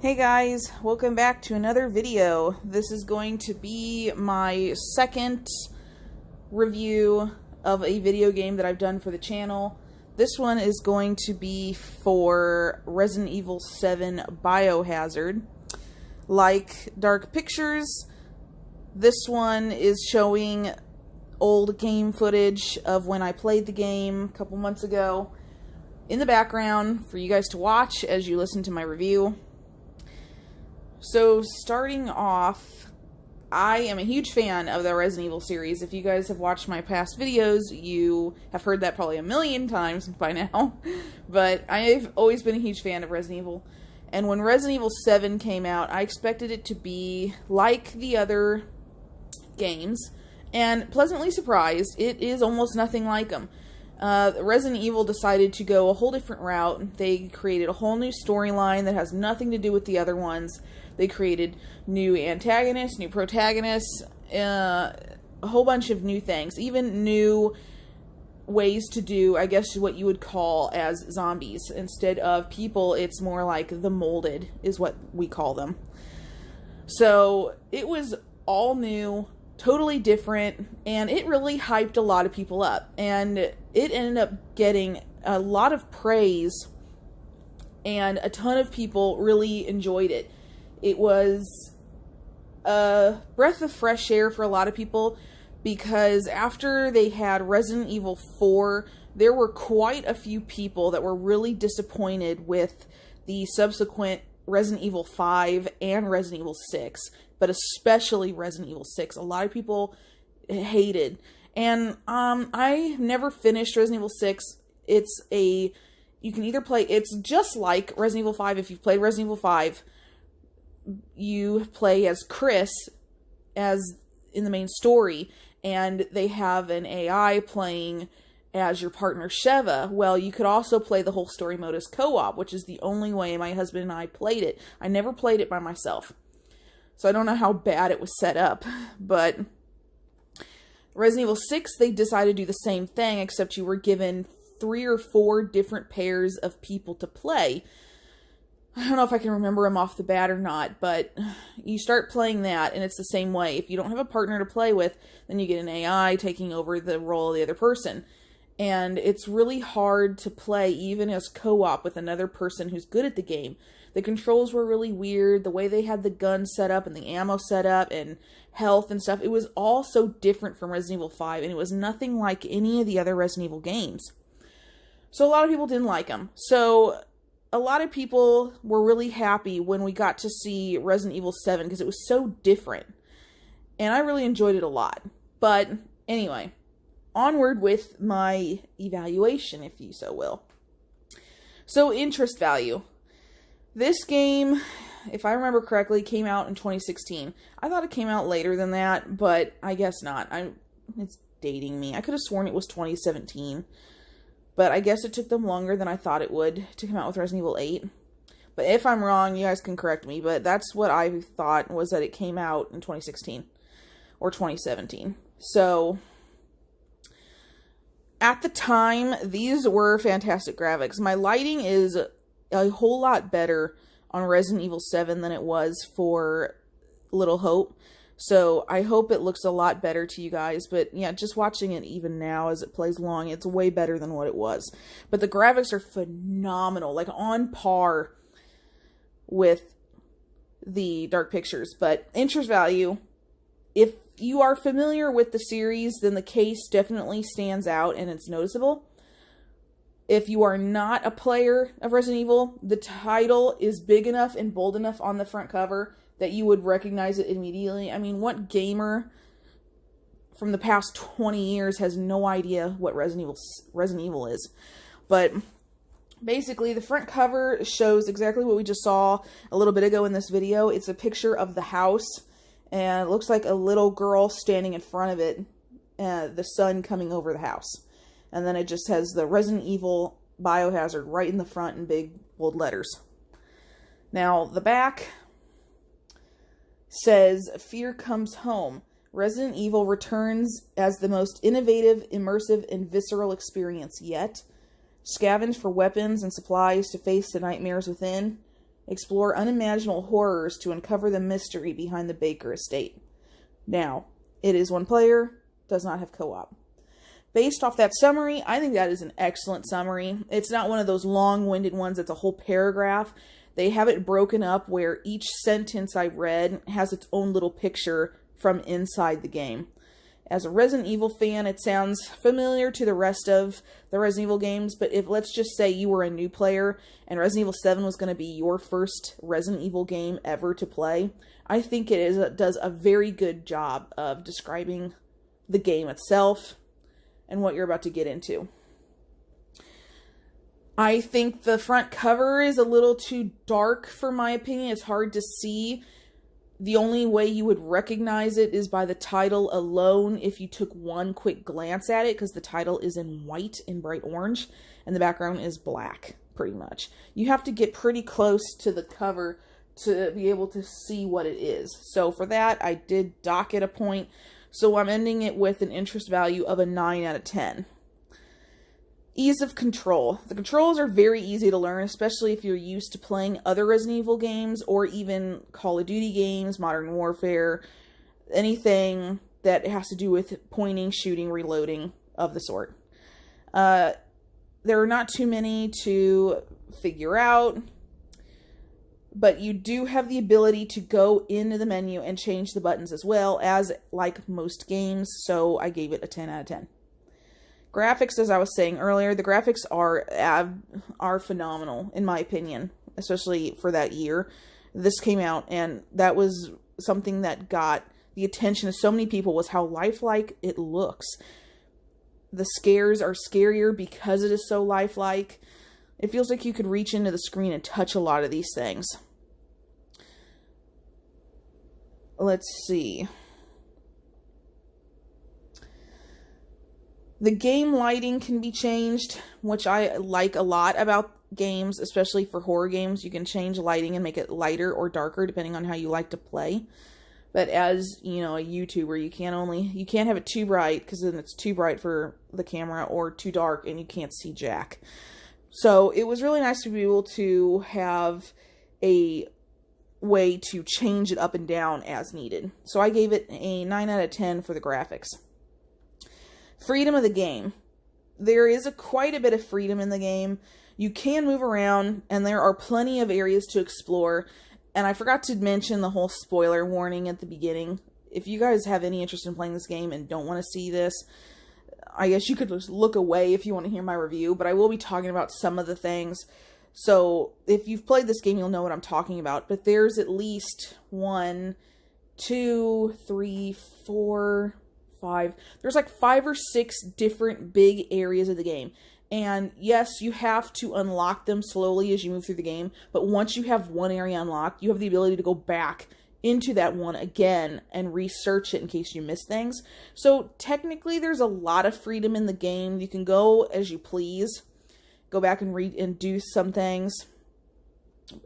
Hey guys, welcome back to another video. This is going to be my second review of a video game that I've done for the channel. This one is going to be for Resident Evil 7 Biohazard. Like Dark Pictures, this one is showing old game footage of when I played the game a couple months ago in the background for you guys to watch as you listen to my review. So, starting off, I am a huge fan of the Resident Evil series. If you guys have watched my past videos, you have heard that probably a million times by now. But I've always been a huge fan of Resident Evil. And when Resident Evil 7 came out, I expected it to be like the other games. And pleasantly surprised, it is almost nothing like them. Resident Evil decided to go a whole different route. They created a whole new storyline that has nothing to do with the other ones. They created new antagonists, new protagonists, a whole bunch of new things. Even new ways to do, I guess, what you would call as zombies. Instead of people, it's more like the molded is what we call them. So it was all new, totally different, and it really hyped a lot of people up. And it ended up getting a lot of praise, and a ton of people really enjoyed it. It was a breath of fresh air for a lot of people, because after they had Resident Evil 4, there were quite a few people that were really disappointed with the subsequent Resident Evil 5 and Resident Evil 6, but especially Resident Evil 6. A lot of people hated. And I never finished Resident Evil 6. You can either play, it's just like Resident Evil 5. If you've played Resident Evil 5, you play as Chris as in the main story, and they have an AI playing as your partner Sheva. Well, you could also play the whole story mode as co-op, which is the only way my husband and I played it. I never played it by myself, so I don't know how bad it was set up. But Resident Evil 6, they decided to do the same thing, except you were given 3 or 4 different pairs of people to play. I don't know if I can remember them off the bat or not, but you start playing that, and it's the same way. If you don't have a partner to play with, then you get an AI taking over the role of the other person. And it's really hard to play, even as co-op, with another person who's good at the game. The controls were really weird, the way they had the gun set up, and the ammo set up, and health and stuff. It was all so different from Resident Evil 5, and it was nothing like any of the other Resident Evil games. So a lot of people didn't like them. So a lot of people were really happy when we got to see Resident Evil 7 because it was so different. And I really enjoyed it a lot. But anyway, onward with my evaluation, if you so will. So, interest value. This game, if I remember correctly, came out in 2016. I thought it came out later than that, but I guess not. It's dating me. I could have sworn it was 2017. But I guess it took them longer than I thought it would to come out with Resident Evil 8. But if I'm wrong, you guys can correct me. But that's what I thought, was that it came out in 2016. Or 2017. So, at the time, these were fantastic graphics. My lighting is a whole lot better on Resident Evil 7 than it was for Little Hope. So, I hope it looks a lot better to you guys, but yeah, just watching it even now as it plays along, it's way better than what it was. But the graphics are phenomenal, like on par with the Dark Pictures. But interest value, if you are familiar with the series, then the case definitely stands out and it's noticeable. If you are not a player of Resident Evil, the title is big enough and bold enough on the front cover that you would recognize it immediately. I mean, what gamer from the past 20 years has no idea what Resident Evil is? But basically, the front cover shows exactly what we just saw a little bit ago in this video. It's a picture of the house, and it looks like a little girl standing in front of it, the sun coming over the house. And then it just has the Resident Evil Biohazard right in the front in big bold letters. Now, the back says, "Fear comes home. Resident Evil returns as the most innovative, immersive, and visceral experience yet. Scavenge for weapons and supplies to face the nightmares within. explore unimaginable horrors to uncover the mystery behind the Baker estate. Now, it is one player, does not have co-op. Based off that summary, I think that is an excellent summary. It's not one of those long-winded ones that's a whole paragraph. They have it broken up where each sentence I read has its own little picture from inside the game. As a Resident Evil fan, it sounds familiar to the rest of the Resident Evil games, but if, let's just say you were a new player and Resident Evil 7 was going to be your first Resident Evil game ever to play, I think it does a very good job of describing the game itself and what you're about to get into. I think the front cover is a little too dark for my opinion. It's hard to see. The only way you would recognize it is by the title alone if you took one quick glance at it, because the title is in white and bright orange, and the background is black, pretty much. You have to get pretty close to the cover to be able to see what it is. So for that, I did dock it a point, so I'm ending it with an interest value of a 9 out of 10. Ease of control. The controls are very easy to learn, especially if you're used to playing other Resident Evil games or even Call of Duty games, Modern Warfare, anything that has to do with pointing, shooting, reloading of the sort. There are not too many to figure out, but you do have the ability to go into the menu and change the buttons as well, as like most games, so I gave it a 10 out of 10. Graphics, as I was saying earlier, the graphics are phenomenal, in my opinion, especially for that year. This came out, and that was something that got the attention of so many people, was how lifelike it looks. The scares are scarier because it is so lifelike. It feels like you could reach into the screen and touch a lot of these things. Let's see. The game lighting can be changed, which I like a lot about games, especially for horror games. You can change lighting and make it lighter or darker depending on how you like to play. But as, you know, a YouTuber, you can't have it too bright, because then it's too bright for the camera, or too dark and you can't see jack. So it was really nice to be able to have a way to change it up and down as needed. So I gave it a 9 out of 10 for the graphics. Freedom of the game. There is quite a bit of freedom in the game. You can move around, and there are plenty of areas to explore. And I forgot to mention the whole spoiler warning at the beginning. If you guys have any interest in playing this game and don't want to see this, I guess you could just look away if you want to hear my review, but I will be talking about some of the things. So if you've played this game, you'll know what I'm talking about. But there's at least 1, 2, 3, 4... 5. There's like 5 or 6 different big areas of the game. And yes, you have to unlock them slowly as you move through the game. But once you have one area unlocked, you have the ability to go back into that one again and research it in case you miss things. So technically there's a lot of freedom in the game. You can go as you please. Go back and read and do some things.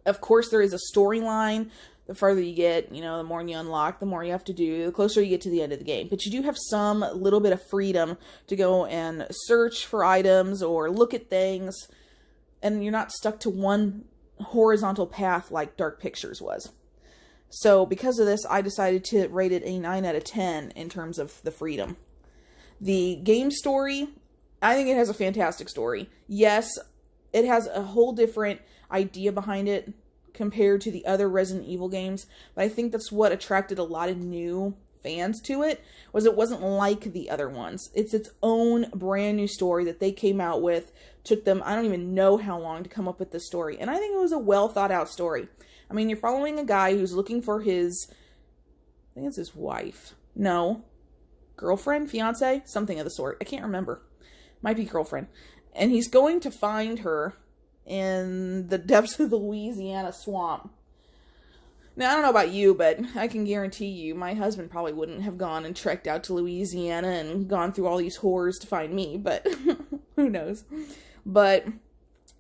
Of course, there is a storyline. The farther you get, you know, the more you unlock, the more you have to do, the closer you get to the end of the game. But you do have some little bit of freedom to go and search for items or look at things, and you're not stuck to one horizontal path like Dark Pictures was. So because of this, I decided to rate it a 9 out of 10 in terms of the freedom. The game story, I think it has a fantastic story. Yes, it has a whole different idea behind it compared to the other Resident Evil games, but I think that's what attracted a lot of new fans to it, was it wasn't like the other ones. It's its own brand new story that they came out with. Took them, I don't even know how long to come up with this story, and I think it was a well thought out story. I mean, you're following a guy who's looking for his, I think it's his wife. No. Girlfriend? Fiance? Something of the sort. I can't remember. Might be girlfriend. And he's going to find her in the depths of the Louisiana swamp. Now, I don't know about you, but I can guarantee you my husband probably wouldn't have gone and trekked out to Louisiana and gone through all these horrors to find me, but who knows. But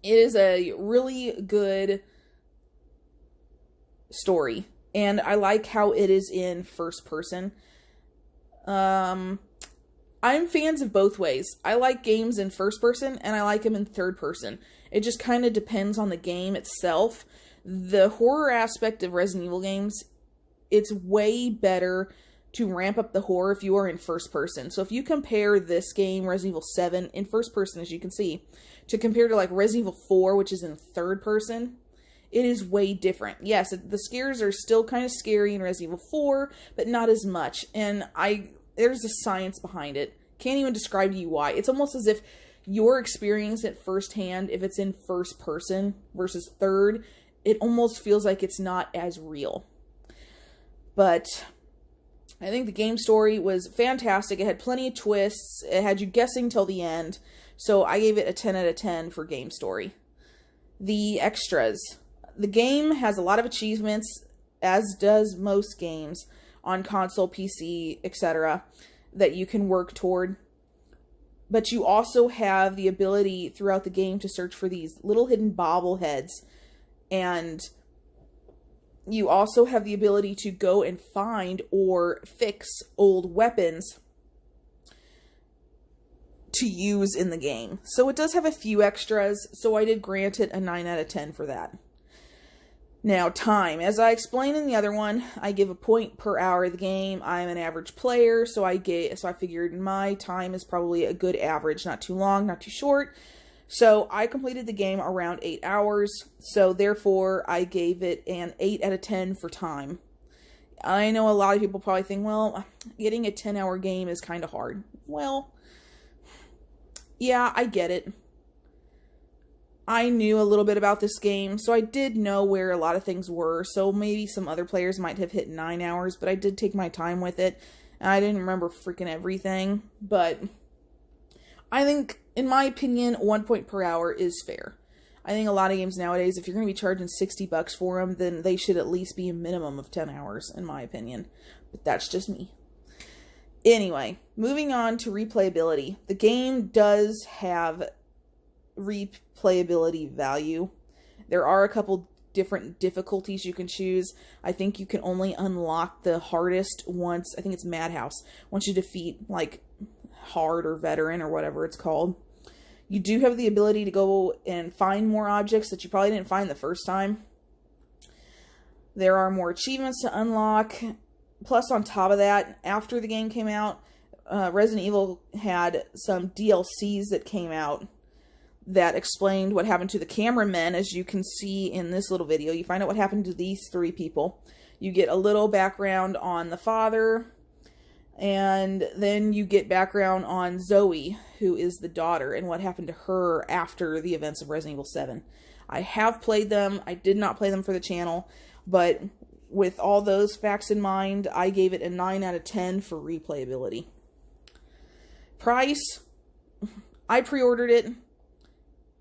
it is a really good story, and I like how it is in first person. I'm fans of both ways. I like games in first person, and I like them in third person. It just kind of depends on the game itself. The horror aspect of Resident Evil games, it's way better to ramp up the horror if you are in first person. So if you compare this game, Resident Evil 7, in first person, as you can see, to compare to like Resident Evil 4, which is in third person, it is way different. Yes, the scares are still kind of scary in Resident Evil 4, but not as much. And there's a science behind it. Can't even describe to you why. It's almost as if you're experiencing it firsthand. If it's in first person versus third, it almost feels like it's not as real. But I think the game story was fantastic. It had plenty of twists. It had you guessing till the end. So I gave it a 10 out of 10 for game story. The extras. The game has a lot of achievements, as does most games on console, PC, etc., that you can work toward. But you also have the ability throughout the game to search for these little hidden bobbleheads. And you also have the ability to go and find or fix old weapons to use in the game. So it does have a few extras, so I did grant it a 9 out of 10 for that. Now, time. As I explained in the other one, I give a point per hour of the game. I'm an average player, so I figured my time is probably a good average. Not too long, not too short. So I completed the game around 8 hours. So therefore, I gave it an 8 out of 10 for time. I know a lot of people probably think, well, getting a 10-hour game is kind of hard. Well, yeah, I get it. I knew a little bit about this game, so I did know where a lot of things were, so maybe some other players might have hit 9 hours, but I did take my time with it, and I didn't remember freaking everything, but I think, in my opinion, 1 point per hour is fair. I think a lot of games nowadays, if you're going to be charging $60 for them, then they should at least be a minimum of 10 hours, in my opinion, but that's just me. Anyway, moving on to replayability. The game does have replayability value. There are a couple different difficulties you can choose. I think you can only unlock the hardest once, I think it's Madhouse, once you defeat like hard or veteran or whatever it's called. You do have the ability to go and find more objects that you probably didn't find the first time. There are more achievements to unlock. Plus, on top of that, after the game came out, Resident Evil had some DLCs that came out that explained what happened to the cameramen, as you can see in this little video. You find out what happened to these 3 people. You get a little background on the father, and then you get background on Zoe, who is the daughter, and what happened to her after the events of Resident Evil 7. I have played them. I did not play them for the channel, but with all those facts in mind, I gave it a 9 out of 10 for replayability. Price, I pre-ordered it.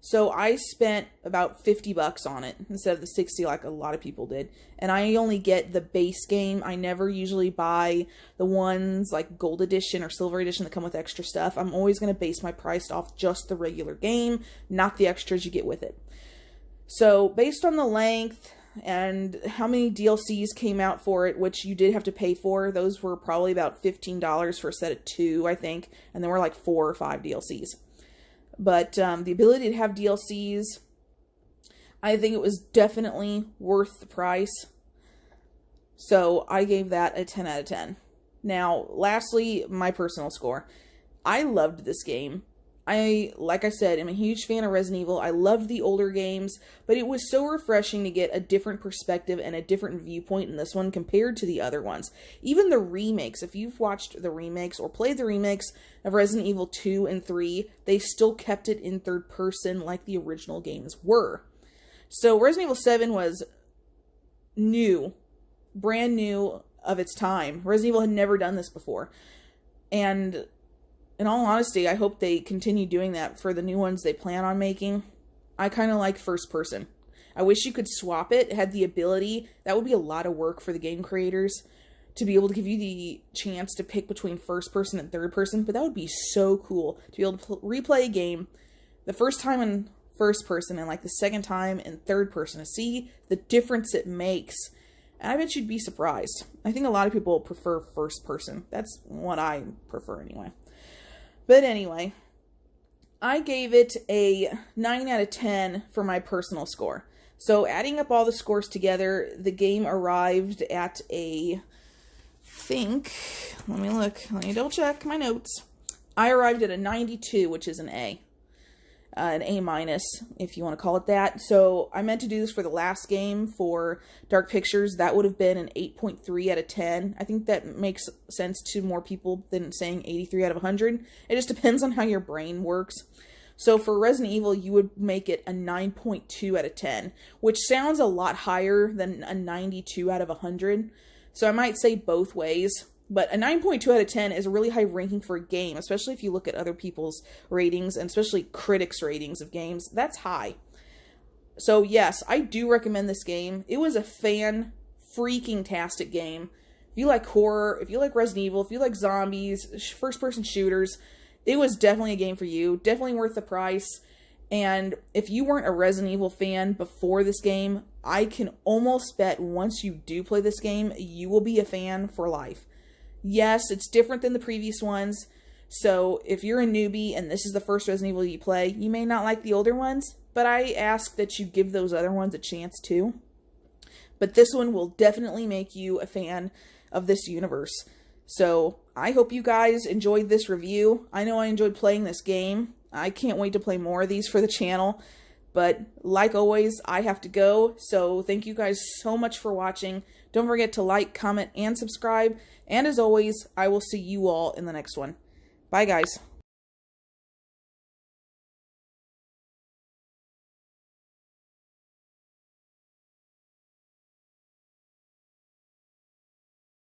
So I spent about $50 on it instead of the $60 like a lot of people did. And I only get the base game. I never usually buy the ones like Gold Edition or Silver Edition that come with extra stuff. I'm always going to base my price off just the regular game, not the extras you get with it. So based on the length and how many DLCs came out for it, which you did have to pay for, those were probably about $15 for a set of 2, I think. And there were like 4 or 5 DLCs. But the ability to have DLCs, I think it was definitely worth the price. So I gave that a 10 out of 10. Now, lastly, my personal score. I loved this game. Like I said, I'm a huge fan of Resident Evil. I loved the older games, but it was so refreshing to get a different perspective and a different viewpoint in this one compared to the other ones. Even the remakes, if you've watched the remakes or played the remakes of Resident Evil 2 and 3, they still kept it in third person like the original games were. So Resident Evil 7 was new, brand new of its time. Resident Evil had never done this before. And in all honesty, I hope they continue doing that for the new ones they plan on making. I kind of like first person. I wish you could swap it. It had the ability. That would be a lot of work for the game creators to be able to give you the chance to pick between first person and third person. But that would be so cool to be able to replay a game the first time in first person and like the second time in third person to see the difference it makes. And I bet you'd be surprised. I think a lot of people prefer first person. That's what I prefer anyway. But anyway, I gave it a 9 out of 10 for my personal score. So adding up all the scores together, the game arrived at let me double check my notes. I arrived at a 92, which is an A minus, if you want to call it that. So I meant to do this for the last game for Dark Pictures. That would have been an 8.3 out of 10. I think that makes sense to more people than saying 83 out of 100. It just depends on how your brain works. So for Resident Evil, you would make it a 9.2 out of 10, which sounds a lot higher than a 92 out of 100. So I might say both ways. But a 9.2 out of 10 is a really high ranking for a game, especially if you look at other people's ratings, and especially critics' ratings of games. That's high. So yes, I do recommend this game. It was a fan-freaking-tastic game. If you like horror, if you like Resident Evil, if you like zombies, first-person shooters, it was definitely a game for you. Definitely worth the price. And if you weren't a Resident Evil fan before this game, I can almost bet once you do play this game, you will be a fan for life. Yes, it's different than the previous ones, so if you're a newbie and this is the first Resident Evil you play, you may not like the older ones, but I ask that you give those other ones a chance too. But this one will definitely make you a fan of this universe. So I hope you guys enjoyed this review. I know I enjoyed playing this game. I can't wait to play more of these for the channel. But like always, I have to go. So thank you guys so much for watching. Don't forget to like, comment, and subscribe. And as always, I will see you all in the next one. Bye, guys.